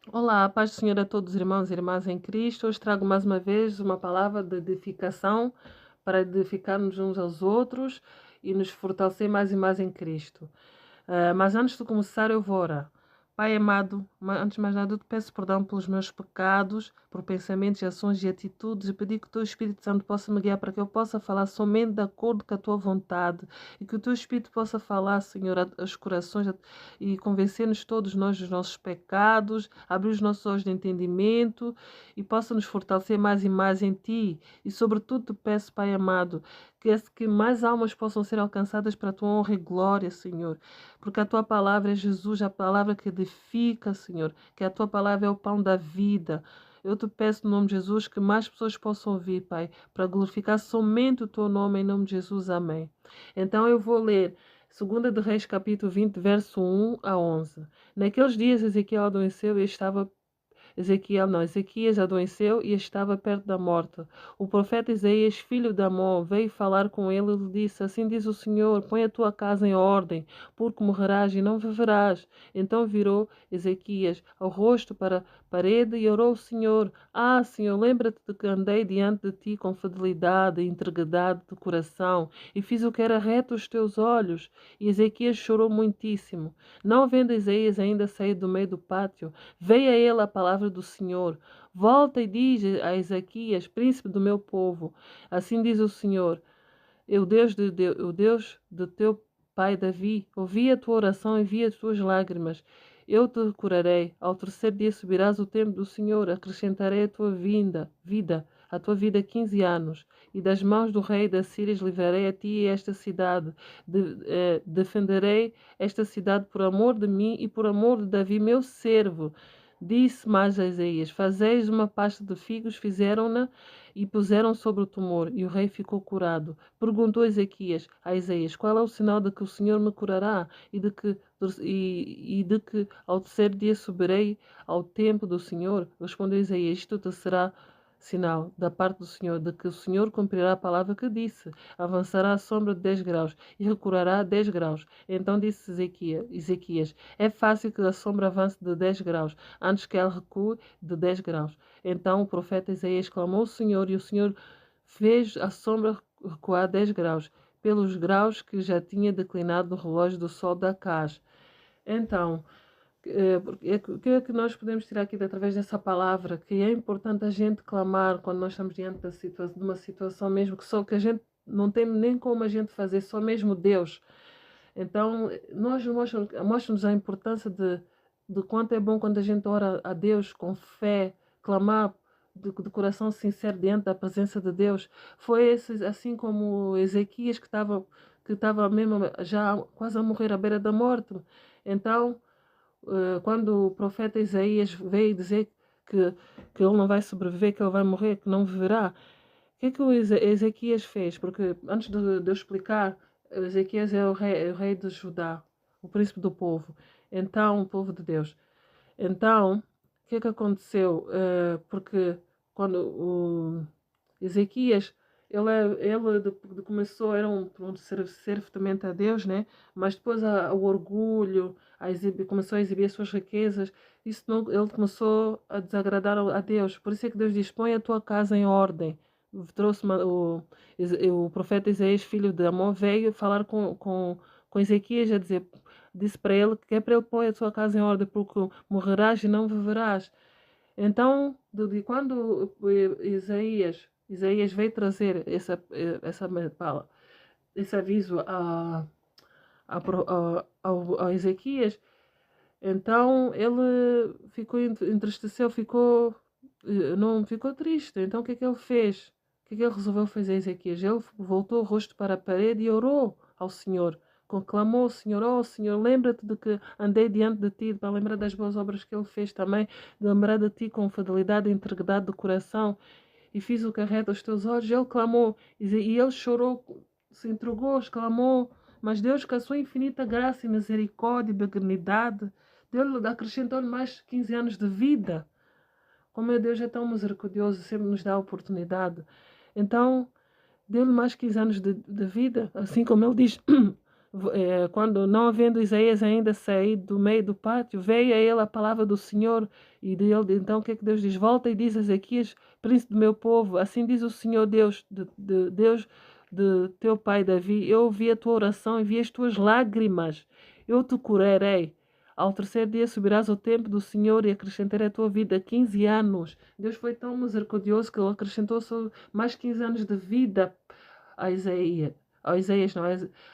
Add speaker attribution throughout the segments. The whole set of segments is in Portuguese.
Speaker 1: Olá, a paz do Senhor a todos os irmãos e irmãs em Cristo. Hoje trago mais uma vez uma palavra de edificação para edificarmos uns aos outros e nos fortalecer mais e mais em Cristo. Mas antes de começar, eu vou orar. Pai amado, antes de mais nada, eu te peço perdão pelos meus pecados, por pensamentos, ações e atitudes, e pedir que o teu Espírito Santo possa me guiar para que eu possa falar somente de acordo com a tua vontade e que o teu Espírito possa falar, Senhor, aos corações e convencer-nos todos nós dos nossos pecados, abrir os nossos olhos de entendimento e possa nos fortalecer mais e mais em ti. E, sobretudo, te peço, Pai amado, que mais almas possam ser alcançadas para a tua honra e glória, Senhor, porque a tua palavra é Jesus, a palavra que edifica, Senhor, que a tua palavra é o pão da vida. Eu te peço, no nome de Jesus, que mais pessoas possam ouvir, Pai, para glorificar somente o teu nome, em nome de Jesus. Amém. Então eu vou ler 2 de Reis, capítulo 20, verso 1 a 11. Naqueles dias Ezequiel adoeceu e estava Ezequias adoeceu e estava perto da morte. O profeta Isaías, filho de Amon, veio falar com ele e lhe disse: Assim diz o Senhor: põe a tua casa em ordem, porque morrerás e não viverás. Então virou Ezequias ao rosto para a parede e orou ao Senhor: Ah, Senhor, lembra-te de que andei diante de ti com fidelidade e integridade de coração e fiz o que era reto aos teus olhos. E Ezequias chorou muitíssimo. Não vendo Isaías ainda sair do meio do pátio, veio a ele a palavra do Senhor. Volta e diz a Ezequias, príncipe do meu povo: Assim diz o Senhor, o Deus de teu pai Davi, ouvi a tua oração e vi as tuas lágrimas. Eu te curarei. Ao terceiro dia subirás o templo do Senhor, acrescentarei a tua vida, a tua vida 15 anos, e das mãos do rei da Síria livrarei a ti e esta cidade. Defenderei esta cidade por amor de mim e por amor de Davi, meu servo. Disse mais a Isaías: Fazeis uma pasta de figos, fizeram-na e puseram sobre o tumor, e o rei ficou curado. Perguntou Ezequias a Isaías: Qual é o sinal de que o Senhor me curará e de que ao terceiro dia subirei ao templo do Senhor? Respondeu Isaías: Isto te será sinal da parte do Senhor, de que o Senhor cumprirá a palavra que disse. Avançará a sombra de 10 graus e recuará 10 graus. Então disse Ezequias: É fácil que a sombra avance de 10 graus, antes que ela recue de 10 graus. Então o profeta Isaías clamou ao Senhor, e o Senhor fez a sombra recuar 10 graus, pelos graus que já tinha declinado no relógio do sol da Acaz. Então, o que é que nós podemos tirar aqui através dessa palavra? Que é importante a gente clamar quando nós estamos diante de uma situação mesmo que a gente não tem nem como a gente fazer, só mesmo Deus. Então, mostra-nos a importância de quanto é bom quando a gente ora a Deus com fé, clamar de coração sincero diante da presença de Deus. Foi assim como Ezequias que estava mesmo já quase a morrer à beira da morte. Então, quando o profeta Isaías veio dizer que, que ele não vai sobreviver, que ele vai morrer, que não viverá, o que é que o Ezequias fez? Porque antes de eu explicar, Ezequias é o rei de Judá, o príncipe do povo, então o povo de Deus. Então, o que é que aconteceu? Porque quando o Ezequias, ele começou, era pronto, ser temente a Deus, né? Mas depois o orgulho, começou a exibir as suas riquezas, isso não, ele começou a desagradar a Deus. Por isso é que Deus diz: põe a tua casa em ordem. Trouxe o profeta Isaías, filho de Amon, veio falar com Ezequias, a dizer, disse para ele que é para ele pôr a sua casa em ordem, porque morrerás e não viverás. Então, quando Isaías veio trazer esse aviso ao Ezequias, então ele entristeceu, não ficou triste. Então o que é que ele fez? O que é que ele resolveu fazer, Ezequias? Ele voltou o rosto para a parede e orou ao Senhor. Conclamou ao Senhor: Oh Senhor, lembra-te de que andei diante de ti, para lembrar das boas obras que ele fez também, de lembrar de ti com fidelidade e integridade do coração, e fiz o que é reto aos teus olhos. Ele clamou e ele chorou, se entregou, exclamou, mas Deus, com a sua infinita graça e misericórdia e benignidade, acrescentou-lhe mais 15 anos de vida. Como meu Deus é tão misericordioso, sempre nos dá a oportunidade. Então, deu-lhe mais 15 anos de vida, assim como ele diz quando não havendo Isaías ainda saído do meio do pátio, veio a ele a palavra do Senhor, e dele, então o que é que Deus diz? Volta e diz a Ezequias, príncipe do meu povo, assim diz o Senhor Deus, Deus de teu pai Davi, eu ouvi a tua oração e vi as tuas lágrimas, eu te curarei. Ao terceiro dia subirás ao templo do Senhor e acrescentarei a tua vida 15 anos. Deus foi tão misericordioso que ele acrescentou mais 15 anos de vida a Isaías. Ao Isaías, não,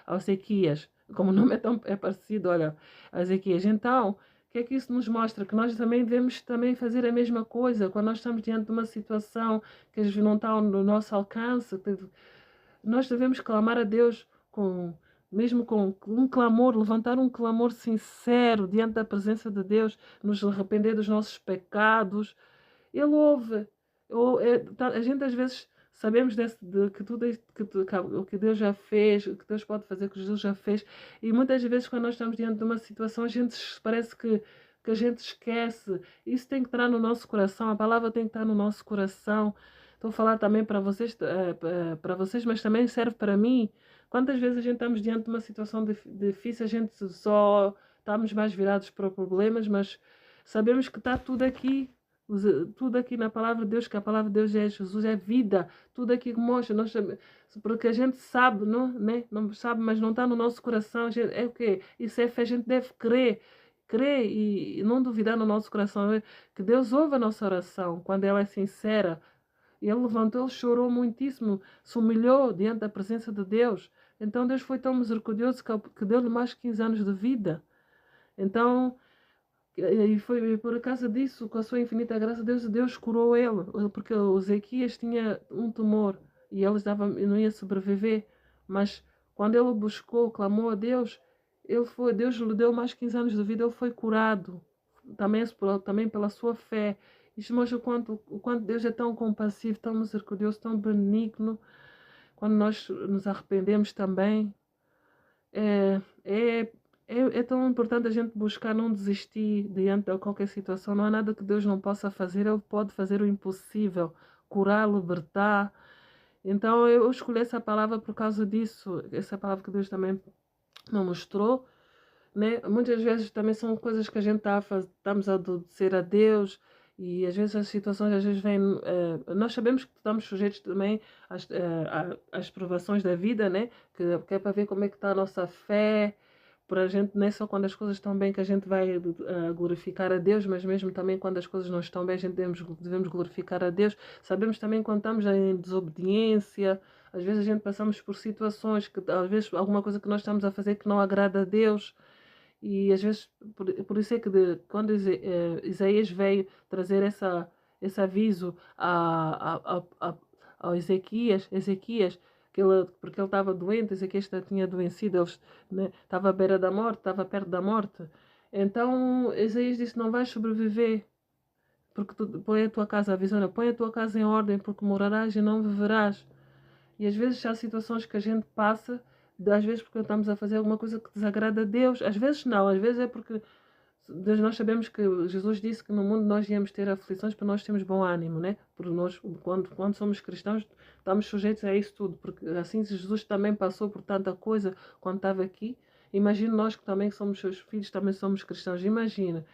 Speaker 1: ao Ezequias. Como o nome é parecido, olha, a Ezequias. Então, o que é que isso nos mostra? Que nós também devemos também fazer a mesma coisa. Quando nós estamos diante de uma situação que não está no nosso alcance, nós devemos clamar a Deus mesmo com um clamor, levantar um clamor sincero diante da presença de Deus, nos arrepender dos nossos pecados. Ele ouve. A gente às vezes sabemos que tudo o que Deus já fez, o que Deus pode fazer, o que Jesus já fez, e muitas vezes quando nós estamos diante de uma situação, a gente parece que a gente esquece. Isso tem que estar no nosso coração, a palavra tem que estar no nosso coração. Estou a falar também para vocês, mas também serve para mim. Quantas vezes a gente estamos diante de uma situação difícil, a gente só estamos mais virados para problemas, mas sabemos que está tudo aqui na palavra de Deus, que a palavra de Deus é Jesus, é vida, tudo aqui que mostra, porque a gente sabe, não, né? Não sabe, mas não está no nosso coração, é o quê? Isso é fé, a gente deve crer e não duvidar no nosso coração, que Deus ouve a nossa oração, quando ela é sincera. E ele levantou, ele chorou muitíssimo, se humilhou diante da presença de Deus. Então Deus foi tão misericordioso que deu-lhe mais 15 anos de vida. Então, e foi por causa disso, com a sua infinita graça, Deus curou ele, porque o Ezequias tinha um tumor e não ia sobreviver. Mas quando ele buscou, clamou a Deus, Deus lhe deu mais 15 anos de vida, ele foi curado, também pela sua fé. Isto mostra o quanto Deus é tão compassivo, tão misericordioso, tão benigno, quando nós nos arrependemos também. É, é, é tão importante a gente buscar não desistir diante de qualquer situação. Não há nada que Deus não possa fazer. Ele pode fazer o impossível, curar, libertar. Então eu escolhi essa palavra por causa disso. Essa palavra que Deus também me mostrou, né? Muitas vezes também são coisas que a gente estamos a obedecer a Deus e às vezes as situações às vezes vêm, nós sabemos que estamos sujeitos também às provações da vida, né? Que é para ver como é que está a nossa fé, para a gente, não é só quando as coisas estão bem que a gente vai glorificar a Deus, mas mesmo também quando as coisas não estão bem, a gente devemos glorificar a Deus. Sabemos também quando estamos em desobediência, às vezes a gente passamos por situações que, às vezes, alguma coisa que nós estamos a fazer que não agrada a Deus. E às vezes, por isso é que quando Isaías veio trazer esse aviso ao Ezequias porque ele estava doente, Ezequias tinha adoecido, né, estava à beira da morte, estava perto da morte. Então Isaías disse: Não vais sobreviver, porque põe a tua casa, a visão, põe a tua casa em ordem, porque morarás e não viverás. E às vezes há situações que a gente passa, às vezes porque estamos a fazer alguma coisa que desagrada a Deus, às vezes não, às vezes é porque nós sabemos que Jesus disse que no mundo nós íamos ter aflições para nós termos bom ânimo, né? Porque nós, quando somos cristãos, estamos sujeitos a isso tudo, porque assim Jesus também passou por tanta coisa quando estava aqui. Imagina nós que também somos seus filhos, também somos cristãos, imagina.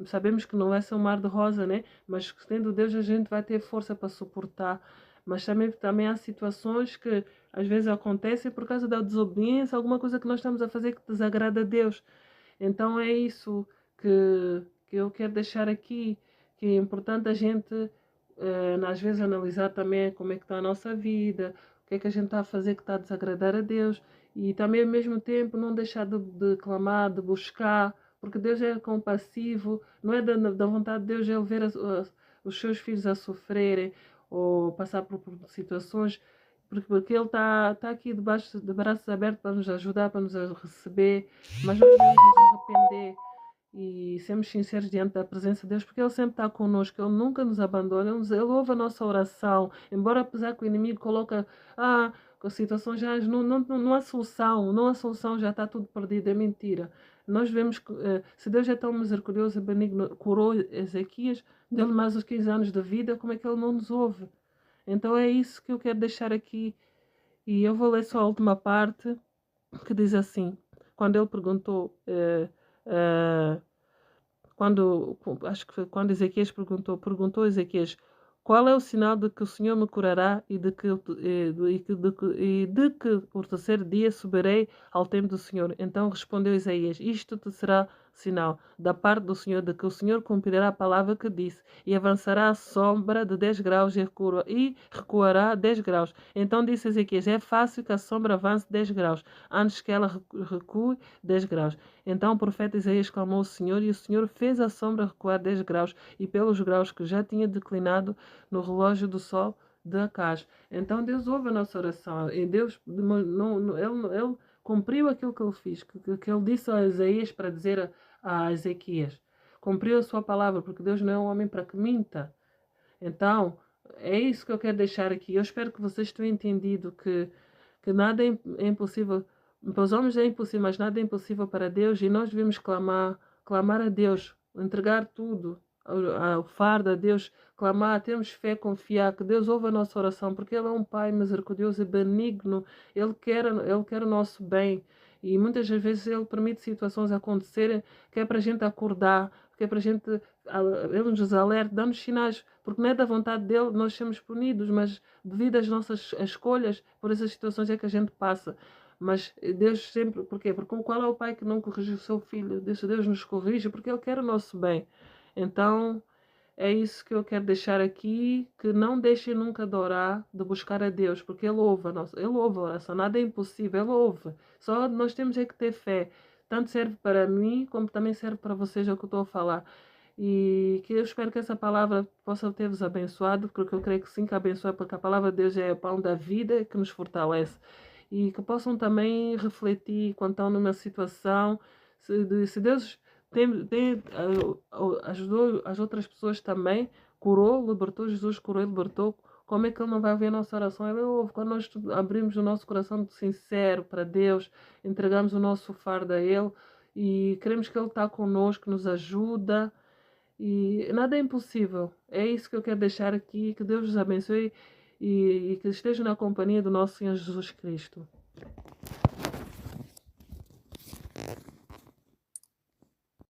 Speaker 1: Sabemos que não vai ser um mar de rosa, né? Mas tendo Deus a gente vai ter força para suportar. Mas também há situações que às vezes acontecem por causa da desobediência, alguma coisa que nós estamos a fazer que desagrada a Deus. Então é isso que eu quero deixar aqui, que é importante a gente, às vezes, analisar também como é que está a nossa vida, o que é que a gente está a fazer que está a desagradar a Deus, e também, ao mesmo tempo, não deixar de clamar, de buscar, porque Deus é compassivo, não é da vontade de Deus ele ver os seus filhos a sofrerem ou passar por situações, porque Ele está aqui debaixo de braços abertos para nos ajudar, para nos receber, mas nós devemos nos arrepender e sermos sinceros diante da presença de Deus, porque Ele sempre está connosco, Ele nunca nos abandona, Ele ouve a nossa oração, embora apesar que o inimigo coloca, com a situação já não há solução, não há solução, já está tudo perdido, é mentira. Nós vemos que, se Deus é tão misericordioso e benigno, curou Ezequias, deu-lhe mais os 15 anos de vida, como é que Ele não nos ouve? Então é isso que eu quero deixar aqui, e eu vou ler só a última parte, que diz assim: quando ele perguntou, acho que foi quando Ezequias perguntou a Ezequias, qual é o sinal de que o Senhor me curará e de que o terceiro dia subirei ao templo do Senhor? Então respondeu Isaías, isto te será sinal da parte do Senhor, de que o Senhor cumprirá a palavra que disse, e avançará a sombra de 10 graus e recuará 10 graus. Então disse Ezequias, é fácil que a sombra avance 10 graus, antes que ela recue 10 graus. Então o profeta Isaías clamou ao Senhor, e o Senhor fez a sombra recuar 10 graus, e pelos graus que já tinha declinado no relógio do sol de Acaz. Então Deus ouve a nossa oração, e Deus ele cumpriu aquilo que ele fez, que ele disse a Isaías para dizer a Ezequias. Cumpriu a sua palavra, porque Deus não é um homem para que minta. Então, é isso que eu quero deixar aqui. Eu espero que vocês tenham entendido que nada é impossível. Para os homens é impossível, mas nada é impossível para Deus, e nós devemos clamar a Deus, entregar tudo ao fardo a Deus, clamar, termos fé, confiar que Deus ouve a nossa oração, porque Ele é um Pai misericordioso e benigno, Ele quer o nosso bem, e muitas das vezes Ele permite situações acontecerem que é para a gente acordar, que é para a gente, Ele nos alerta, dá-nos sinais, porque não é da vontade dEle nós sermos punidos, mas devido às nossas escolhas, por essas situações é que a gente passa. Mas Deus sempre, porquê? Porque qual é o pai que não corrige o seu filho? Deus nos corrige porque Ele quer o nosso bem. Então, é isso que eu quero deixar aqui, que não deixem nunca de orar, de buscar a Deus, porque Ele ouve a oração, nada é impossível, Ele ouve. Só nós temos é que ter fé. Tanto serve para mim, como também serve para vocês, é o que eu estou a falar. E que eu espero que essa palavra possa ter-vos abençoado, porque eu creio que sim, que abençoa, porque a palavra de Deus é o pão da vida que nos fortalece. E que possam também refletir quando estão numa situação, se Deus ajudou as outras pessoas também, curou, libertou, Jesus curou e libertou, como é que Ele não vai ouvir a nossa oração? Ele ouve. Quando nós abrimos o nosso coração sincero para Deus, entregamos o nosso fardo a Ele e queremos que Ele está conosco, nos ajuda, e nada é impossível. É isso que eu quero deixar aqui, que Deus os abençoe e que estejam na companhia do nosso Senhor Jesus Cristo.